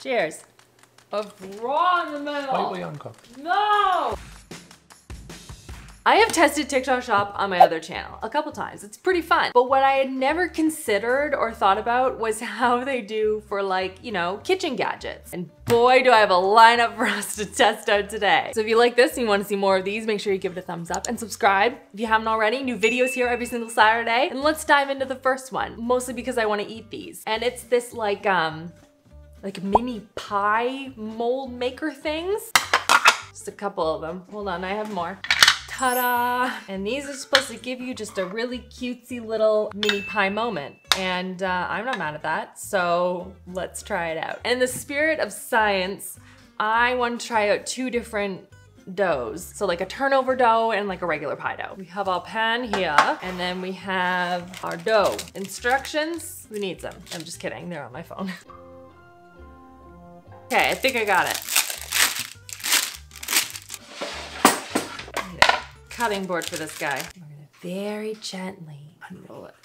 Cheers. Of raw in the middle. Slightly uncooked. No! I have tested TikTok Shop on my other channel a couple times. It's pretty fun. But what I had never considered or thought about was how they do for like, you know, kitchen gadgets. And boy, do I have a lineup for us to test out today. So if you like this and you want to see more of these, make sure you give it a thumbs up and subscribe if you haven't already. New videos here every single Saturday. And let's dive into the first one, mostly because I want to eat these. And it's this like mini pie mold maker things. Just a couple of them. Hold on, I have more. Ta-da! And these are supposed to give you just a really cutesy little mini pie moment. And I'm not mad at that, so let's try it out. In the spirit of science, I want to try out 2 different doughs. So like a turnover dough and like a regular pie dough. We have our pan here, and then we have our dough. Instructions, who needs them? I'm just kidding, they're on my phone. Okay, I think I got it. Cutting board for this guy. We're gonna very gently unroll it.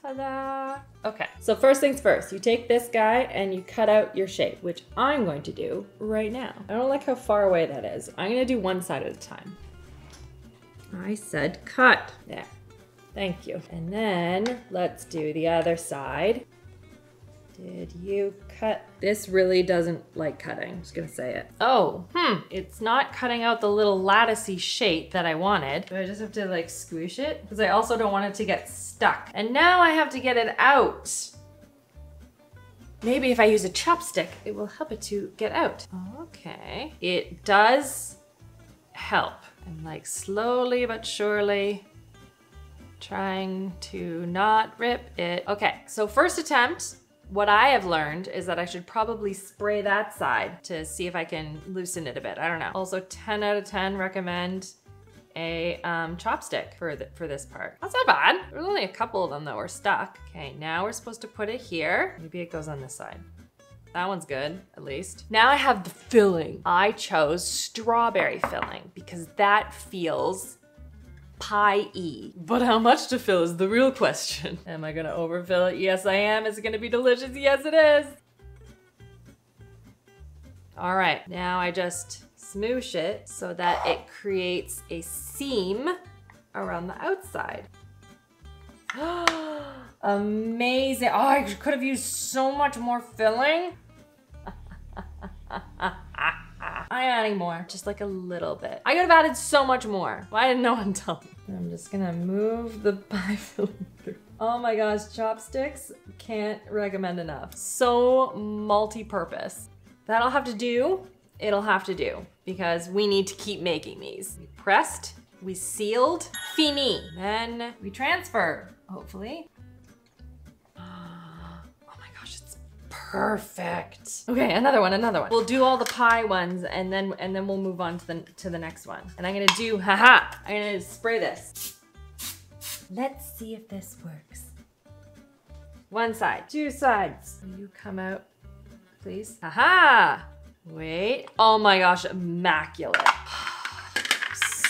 Ta-da! Okay, so first things first, you take this guy and you cut out your shape, which I'm going to do right now. I don't like how far away that is. I'm gonna do one side at a time. I said cut. There, thank you. And then let's do the other side. Did you cut? This really doesn't like cutting, I'm just gonna say it. Oh, it's not cutting out the little latticey shape that I wanted. Do I just have to like squish it? Because I also don't want it to get stuck. And now I have to get it out. Maybe if I use a chopstick, it will help it to get out. Okay, it does help. I'm like slowly but surely trying to not rip it. Okay, so first attempt, what I have learned is that I should probably spray that side to see if I can loosen it a bit. I don't know. Also 10 out of 10 recommend a chopstick for this part. That's not bad. There's only a couple of them that were stuck. Okay, now we're supposed to put it here. Maybe it goes on this side. That one's good, at least. Now I have the filling. I chose strawberry filling because that feels pie-y. But how much to fill is the real question. Am I gonna overfill it? Yes, I am. Is it gonna be delicious? Yes, it is. All right, now I just smoosh it so that it creates a seam around the outside. Amazing. Oh, I could have used so much more filling. I'm adding more, just like a little bit. I could have added so much more. Why didn't no one tell me? I'm just gonna move the pie filling through. Oh my gosh, chopsticks, can't recommend enough. So multi-purpose. That'll have to do, it'll have to do, because we need to keep making these. We pressed, we sealed, fini. Then we transfer, hopefully. Perfect. Okay, another one. We'll do all the pie ones and then we'll move on to the next one. And I'm gonna do, I'm gonna spray this. Let's see if this works. One side, 2 sides. Will you come out, please? Wait. Oh my gosh, immaculate.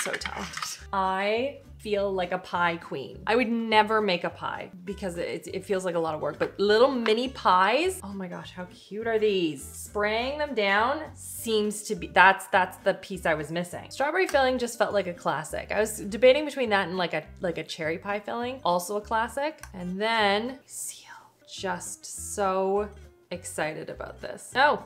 So talented. I feel like a pie queen. I would never make a pie because it feels like a lot of work, but little mini pies, oh my gosh, how cute are these? Spraying them down seems to be, that's the piece I was missing. Strawberry filling just felt like a classic. I was debating between that and like a cherry pie filling, also a classic. And then seal, just so excited about this. No,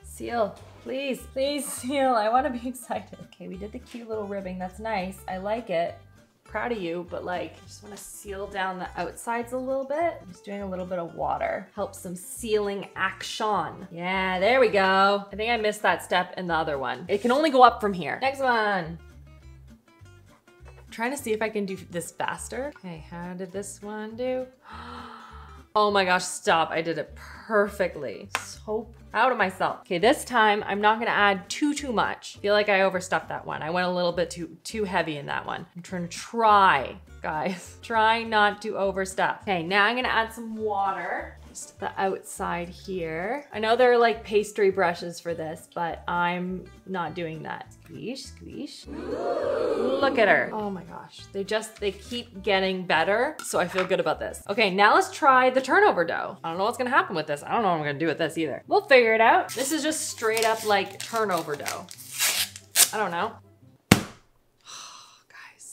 seal. Please, please seal. I want to be excited. Okay, we did the cute little ribbing. That's nice. I like it. Proud of you, but like, I just want to seal down the outsides a little bit. I'm just doing a little bit of water. Helps some sealing action. Yeah, there we go. I think I missed that step in the other one. It can only go up from here. Next one. I'm trying to see if I can do this faster. Okay, how did this one do? Oh my gosh, stop. I did it perfectly. So proud of myself. Okay, this time I'm not gonna add too much. I feel like I overstuffed that one. I went a little bit too heavy in that one. I'm trying to try, guys. Try not to overstuff. Okay, now I'm gonna add some water. Just the outside here. I know there are like pastry brushes for this, but I'm not doing that. Squeeze, squeeze. Look at her. Oh my gosh. They keep getting better. So I feel good about this. Okay, now let's try the turnover dough. I don't know what's gonna happen with this. I don't know what I'm gonna do with this either. We'll figure it out. This is just straight up like turnover dough. I don't know.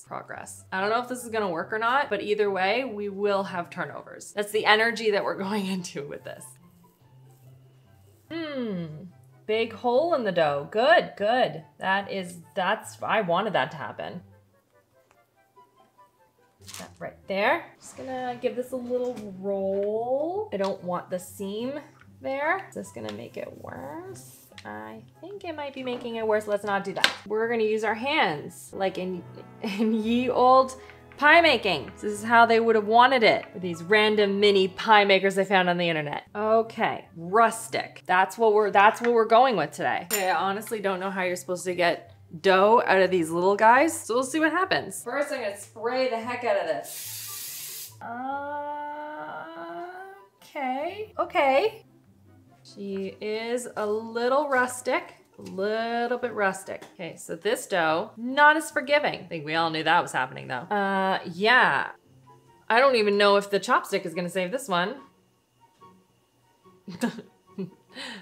Progress. I don't know if this is gonna work or not, but either way, we will have turnovers. That's the energy that we're going into with this. Big hole in the dough. Good, good. I wanted that to happen. That right there. Just gonna give this a little roll. I don't want the seam there. Is this gonna make it worse? I think it might be making it worse. Let's not do that. We're gonna use our hands, like in ye old pie making. This is how they would have wanted it, with these random mini pie makers I found on the internet. Okay, rustic. That's what we're going with today. Okay, I honestly don't know how you're supposed to get dough out of these little guys, so we'll see what happens. First, I'm gonna spray the heck out of this. Okay. She is a little rustic, a little bit rustic. Okay, so this dough, not as forgiving. I think we all knew that was happening though. Yeah. I don't even know if the chopstick is gonna save this one.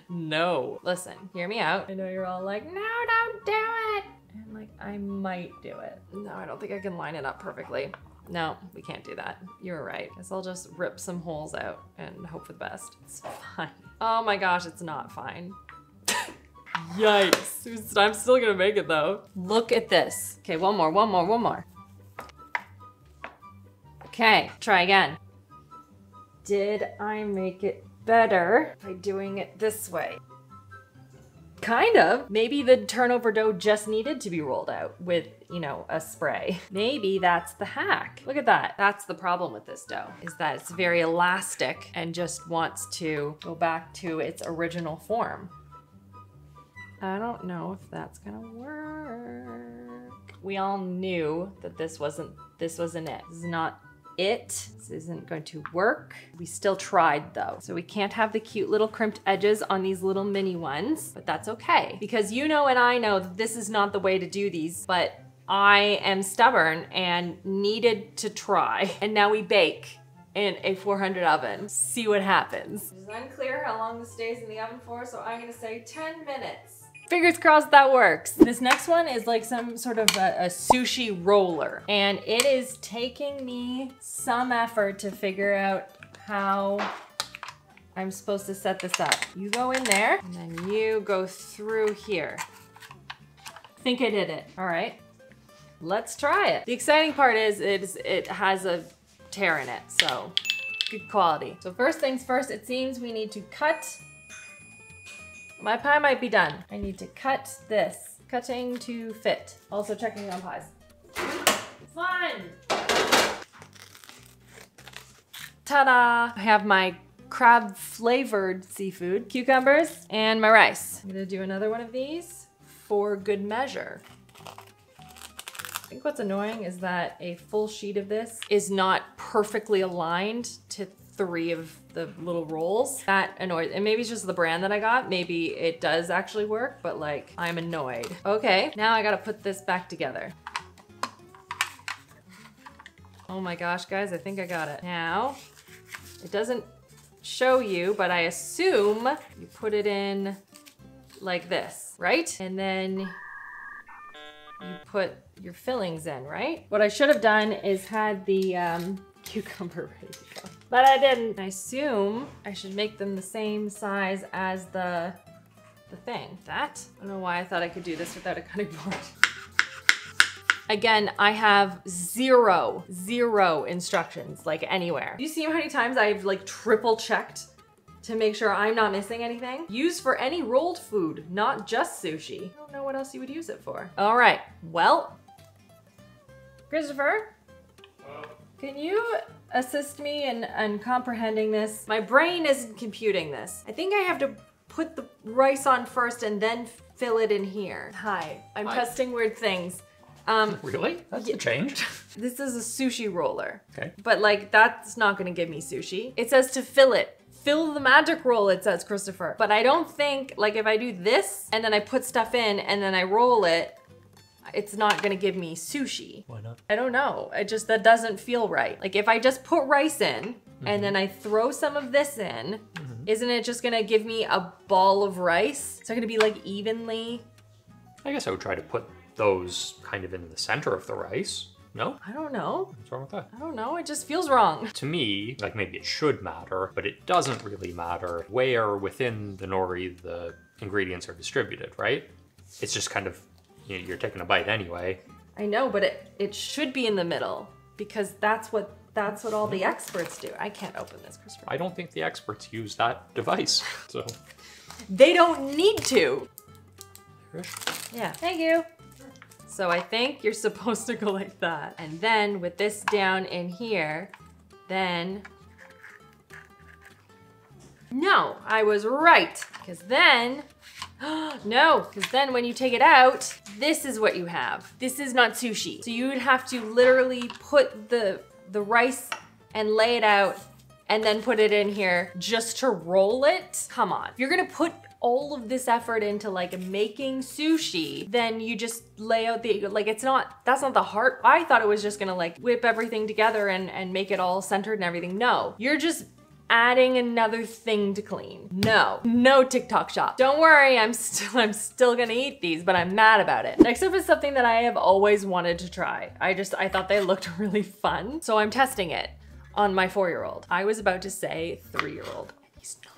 No. Listen, hear me out. I know you're all like, no, don't do it. And like, I might do it. No, I don't think I can line it up perfectly. No, we can't do that. You're right. Guess I'll just rip some holes out and hope for the best. It's fine. Oh my gosh, it's not fine. Yikes. I'm still gonna make it though. Look at this. Okay, one more. Okay, try again. Did I make it better by doing it this way? Kind of. Maybe the turnover dough just needed to be rolled out with, you know, a spray. Maybe that's the hack. Look at that. That's the problem with this dough, is that it's very elastic and just wants to go back to its original form. I don't know if that's gonna work. We all knew that this wasn't it. This is not it. This isn't going to work. We still tried though. So we can't have the cute little crimped edges on these little mini ones, but that's okay. Because you know and I know that this is not the way to do these, but I am stubborn and needed to try. And now we bake in a 400 oven. See what happens. It's unclear how long this stays in the oven for, so I'm gonna say 10 minutes. Fingers crossed that works. This next one is like some sort of a sushi roller. And it is taking me some effort to figure out how I'm supposed to set this up. You go in there and then you go through here. Think I did it. All right, let's try it. The exciting part is it has a tear in it, so good quality. So first things first, it seems we need to cut. My pie might be done. I need to cut this. Cutting to fit. Also checking on pies. Fun! Ta-da! I have my crab flavored seafood, cucumbers, and my rice. I'm gonna do another one of these for good measure. I think what's annoying is that a full sheet of this is not perfectly aligned to 3 of the little rolls. That annoys, and maybe it's just the brand that I got. Maybe it does actually work, but like, I'm annoyed. Okay, now I gotta put this back together. Oh my gosh, guys, I think I got it. Now, it doesn't show you, but I assume you put it in like this, right? And then you put your fillings in, right? What I should have done is had the cucumber ready to go. But I didn't. I assume I should make them the same size as the thing. I don't know why I thought I could do this without a cutting board. Again, I have zero instructions, like anywhere. You see how many times I've like triple checked to make sure I'm not missing anything? Used for any rolled food, not just sushi. I don't know what else you would use it for. All right, well, Christopher, can you assist me in comprehending this? My brain isn't computing this. I think I have to put the rice on first and then fill it in here. Hi, I'm testing weird things. Really? That's a change. This is a sushi roller. Okay. But like, that's not gonna give me sushi. It says to fill it Fill the magic roll, it says, Christopher. But I don't think, like if I do this and then I put stuff in and then I roll it, it's not gonna give me sushi. Why not? I don't know. That doesn't feel right. Like if I just put rice in and then I throw some of this in, isn't it just gonna give me a ball of rice? It's not gonna be like evenly. I guess I would try to put those kind of in the center of the rice. No? I don't know. What's wrong with that? I don't know. It just feels wrong. To me, like maybe it should matter, but it doesn't really matter where within the nori the ingredients are distributed, right? It's just kind of, you know, you're taking a bite anyway. I know, but it should be in the middle because that's what all the experts do. I can't open this, Christopher. I don't think the experts use that device, so. They don't need to. Irish. Yeah, thank you. So I think you're supposed to go like that. And then with this down in here, then, no, I was right. Because then, no, because then when you take it out, this is what you have. This is not sushi. So you would have to literally put the rice and lay it out and then put it in here just to roll it. Come on. If you're gonna put all of this effort into like making sushi, then you just lay out like that's not the heart. I thought it was just gonna like whip everything together and make it all centered and everything. No, you're just adding another thing to clean. No TikTok shop. Don't worry, I'm still gonna eat these, but I'm mad about it. Next up is something that I have always wanted to try. I thought they looked really fun, so I'm testing it on my 4-year-old. I was about to say 3-year-old. He's not.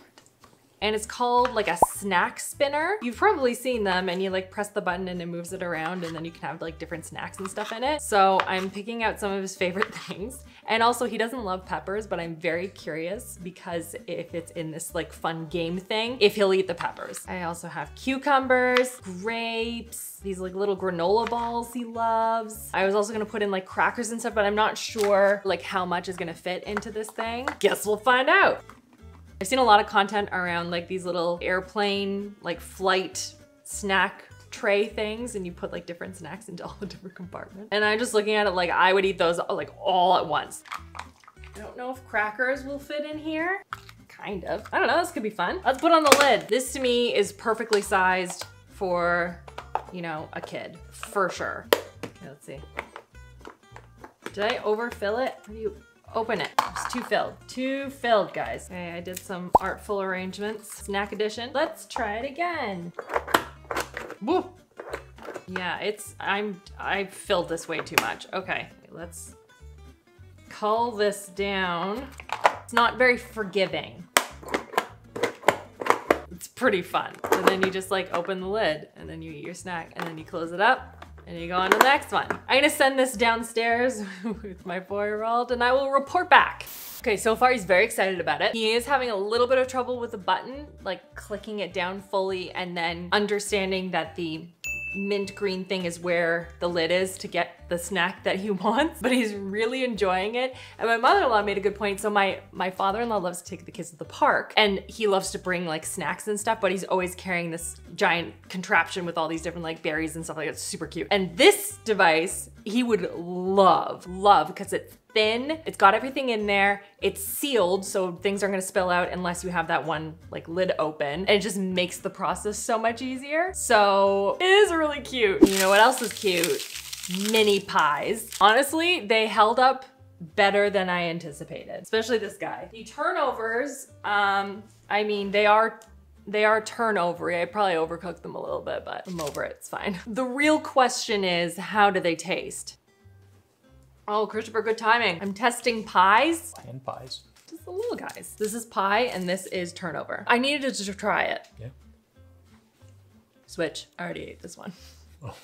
And it's called like a snack spinner. You've probably seen them and you like press the button and it moves it around and then you can have like different snacks and stuff in it. So I'm picking out some of his favorite things. And also he doesn't love peppers, but I'm very curious because if it's in this like fun game thing, if he'll eat the peppers. I also have cucumbers, grapes, these like little granola balls he loves. I was also gonna put in like crackers and stuff, but I'm not sure like how much is gonna fit into this thing. Guess we'll find out. I've seen a lot of content around like these little airplane, like flight snack tray things, and you put like different snacks into all the different compartments. And I'm just looking at it like I would eat those like all at once. I don't know if crackers will fit in here. Kind of. I don't know, this could be fun. Let's put on the lid. This to me is perfectly sized for, you know, a kid, for sure. Okay, let's see. Did I overfill it? How do you open it? It's too filled, guys. Okay, I did some artful arrangements. Snack edition. Let's try it again. Woo! Yeah, I filled this way too much. Okay, let's cull this down. It's not very forgiving. It's pretty fun. And then you just like open the lid and then you eat your snack and then you close it up. And you go on to the next one. I'm gonna send this downstairs with my 4-year-old and I will report back. Okay, so far he's very excited about it. He is having a little bit of trouble with the button, like clicking it down fully and then understanding that the mint green thing is where the lid is to get the snack that he wants, but he's really enjoying it. And my mother-in-law made a good point. So my father-in-law loves to take the kids to the park and he loves to bring like snacks and stuff, but he's always carrying this giant contraption with all these different like berries and stuff like that. It's super cute. And this device, he would love because it's thin, it's got everything in there, it's sealed so things aren't gonna spill out unless you have that one like lid open, and it just makes the process so much easier. So it is really cute. You know what else is cute? Mini pies. Honestly, they held up better than I anticipated, especially this guy. The turnovers, I mean, they are turnovery. I probably overcooked them a little bit, but I'm over it, it's fine. The real question is, how do they taste? Oh, Christopher, good timing. I'm testing pies. And pies. Just the little guys. This is pie and this is turnover. I needed to try it. Yeah. Switch, I already ate this one. Oh.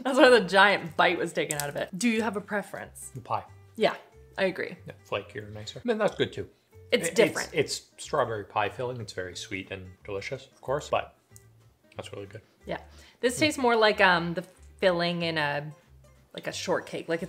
That's why the giant bite was taken out of it. Do you have a preference? The pie. Yeah, I agree. Yeah, flakier, nicer. I mean, that's good too. It's different. It's strawberry pie filling. It's very sweet and delicious, of course, but that's really good. Yeah. This tastes more like the filling in a shortcake. Like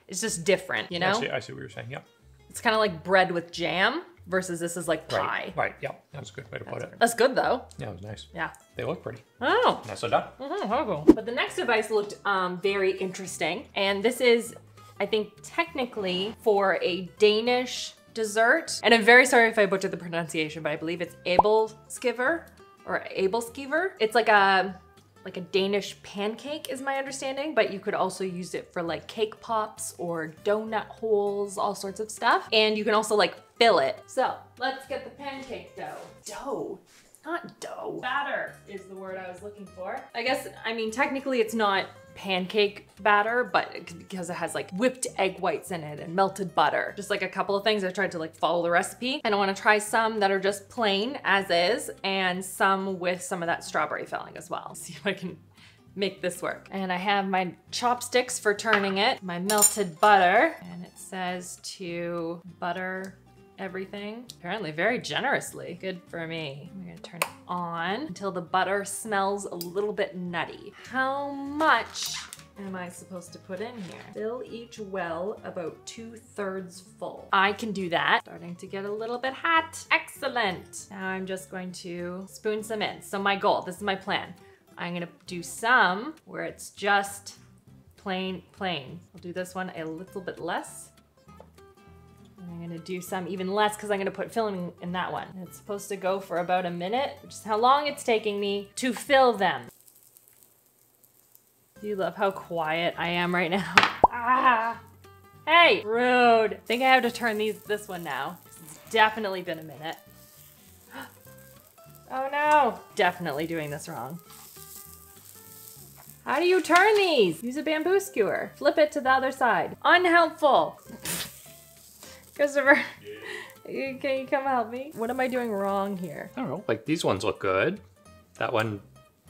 it's just different, you know? I see what you're saying, yeah. It's kind of like bread with jam versus this is like pie. Right, yeah. That's a good way to put it. That's good though. Yeah, it was nice. Yeah. They look pretty. Oh. Nicely done. But the next device looked very interesting. And this is, I think, technically for a Danish dessert. And I'm very sorry if I butchered the pronunciation, but I believe it's Ebelskiver or Ebelskiver. It's like a Danish pancake is my understanding, but you could also use it for like cake pops or donut holes, all sorts of stuff. And you can also like fill it. So let's get the pancake dough. Dough, not dough. Batter is the word I was looking for. I guess, I mean, technically it's not pancake batter, but because it has like whipped egg whites in it and melted butter. Just like a couple of things. I tried to like follow the recipe, and I want to try some that are just plain as is and some with some of that strawberry filling as well. See if I can make this work. And I have my chopsticks for turning it, my melted butter, and it says to butter everything, apparently very generously. Good for me. I'm gonna turn it on until the butter smells a little bit nutty. How much am I supposed to put in here? Fill each well about 2/3 full. I can do that. Starting to get a little bit hot. Excellent. Now I'm just going to spoon some in. So my goal, this is my plan. I'm gonna do some where it's just plain. I'll do this one a little bit less. And I'm gonna do some even less because I'm gonna put filling in that one. And it's supposed to go for about a minute, which is how long it's taking me to fill them. Do you love how quiet I am right now? Ah! Hey, rude. I think I have to turn this one now. It's definitely been a minute. Oh no, definitely doing this wrong. How do you turn these? Use a bamboo skewer. Flip it to the other side. Unhelpful. Christopher, can you come help me? What am I doing wrong here? I don't know, like these ones look good. That one,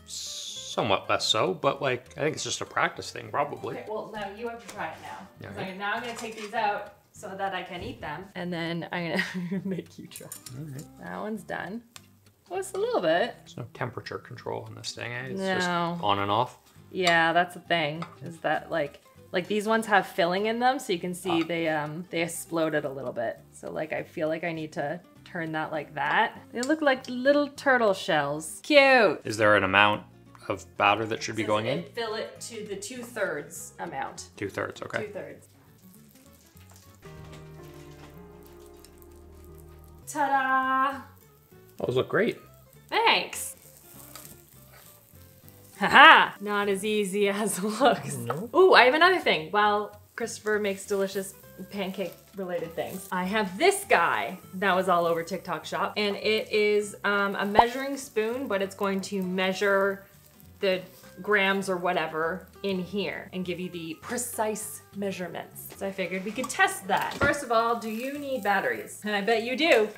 somewhat less so, but like, I think it's just a practice thing, probably. Okay, well, now you have to try it now. Yeah, So right. now I'm gonna take these out so that I can eat them. And then I'm gonna make you try. All right. That one's done. Well, it's a little bit. There's no temperature control on this thing, eh? It's No. just on and off. Yeah, that's the thing, is that like these ones have filling in them, so you can see they exploded a little bit. So like I feel like I need to turn that like that. They look like little turtle shells. Cute. Is there an amount of batter that should be going in? Fill it to the 2/3 amount. 2/3, okay. 2/3. Ta-da! Those look great. Thanks. Haha! Not as easy as it looks. No. Ooh, I have another thing. While Christopher makes delicious pancake related things, I have this guy that was all over TikTok shop, and it is a measuring spoon, but it's going to measure the grams or whatever in here and give you the precise measurements. So I figured we could test that. First of all, do you need batteries? And I bet you do.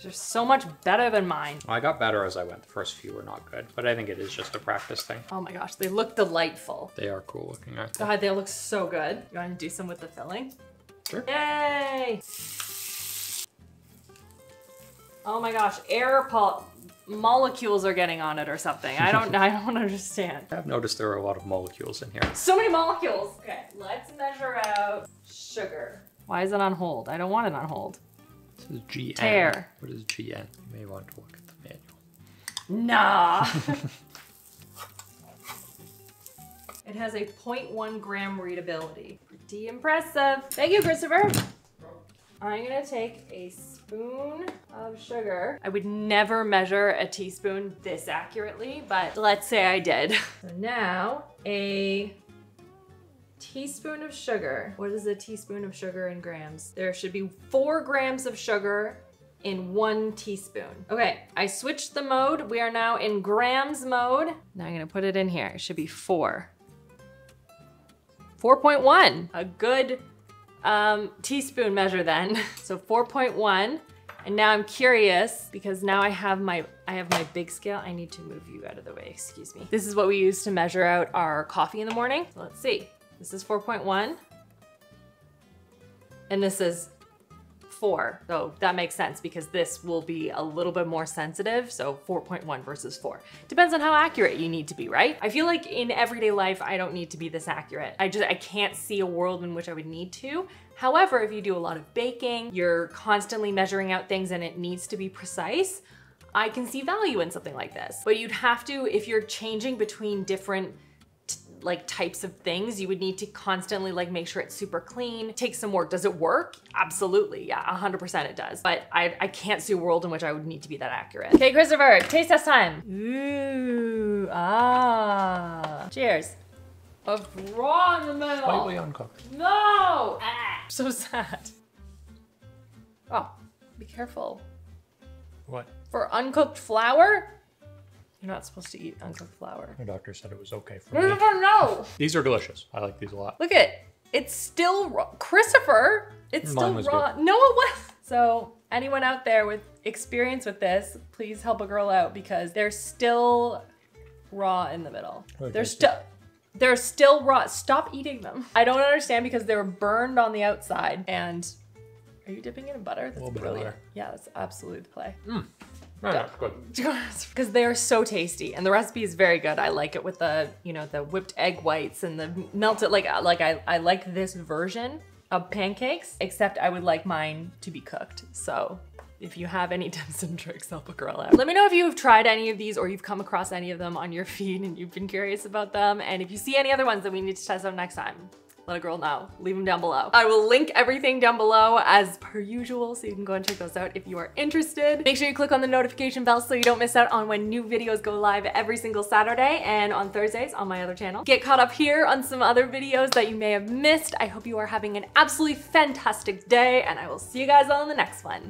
They're so much better than mine. Well, I got better as I went. The first few were not good, but I think it is just a practice thing. Oh my gosh, they look delightful. They are cool looking, aren't they? God, they look so good. You want to do some with the filling? Sure. Yay! Oh my gosh, molecules are getting on it or something. I don't understand. I've noticed there are a lot of molecules in here. So many molecules. Okay, let's measure out sugar. Why is it on hold? I don't want it on hold. This is GN. Tear. What is GN? You may want to look at the manual. Nah. It has a 0.1 gram readability. Pretty impressive. Thank you, Christopher. I'm gonna take a spoon of sugar. I would never measure a teaspoon this accurately, but let's say I did. So now a teaspoon of sugar. What is a teaspoon of sugar in grams? There should be 4 grams of sugar in 1 teaspoon. Okay, I switched the mode. We are now in grams mode. Now I'm gonna put it in here. It should be 4. 4.1, a good teaspoon measure then. So 4.1, and now I'm curious because now I have my big scale. I need to move you out of the way, excuse me. This is what we use to measure out our coffee in the morning. So let's see. This is 4.1, and this is 4. So that makes sense because this will be a little bit more sensitive. So 4.1 versus 4. Depends on how accurate you need to be, right? I feel like in everyday life, I don't need to be this accurate. I can't see a world in which I would need to. However, if you do a lot of baking, you're constantly measuring out things and it needs to be precise, I can see value in something like this. But you'd have to, if you're changing between different like types of things, you would need to constantly like make sure it's super clean. It takes some work. Does it work? Absolutely. Yeah, 100% it does. But I can't see a world in which I would need to be that accurate. Okay, Christopher, taste test time. Ooh, ah. Cheers. Of raw in the middle. Slightly uncooked. No! Ah, so sad. Oh, be careful. What? For uncooked flour? You're not supposed to eat uncooked flour. My doctor said it was okay for me. No! These are delicious. I like these a lot. Look at, it's still raw. Christopher, it's Mine still was raw. good. No, it was. So anyone out there with experience with this, please help a girl out because they're still raw in the middle. Okay, They're still raw. Stop eating them. I don't understand because they were burned on the outside. And are you dipping it in butter? That's little bit of brilliant. butter. Yeah, that's absolutely the play. Yeah, good. Because they are so tasty and the recipe is very good. I like it with the, you know, the whipped egg whites and the melted, I like this version of pancakes, except I would like mine to be cooked. So if you have any tips and tricks, help a girl out. Let me know if you've tried any of these or you've come across any of them on your feed and you've been curious about them. And if you see any other ones that we need to test out next time, let a girl know. Leave them down below. I will link everything down below as per usual, so you can go and check those out if you are interested. Make sure you click on the notification bell so you don't miss out on when new videos go live every single Saturday and on Thursdays on my other channel. Get caught up here on some other videos that you may have missed. I hope you are having an absolutely fantastic day and I will see you guys on the next one.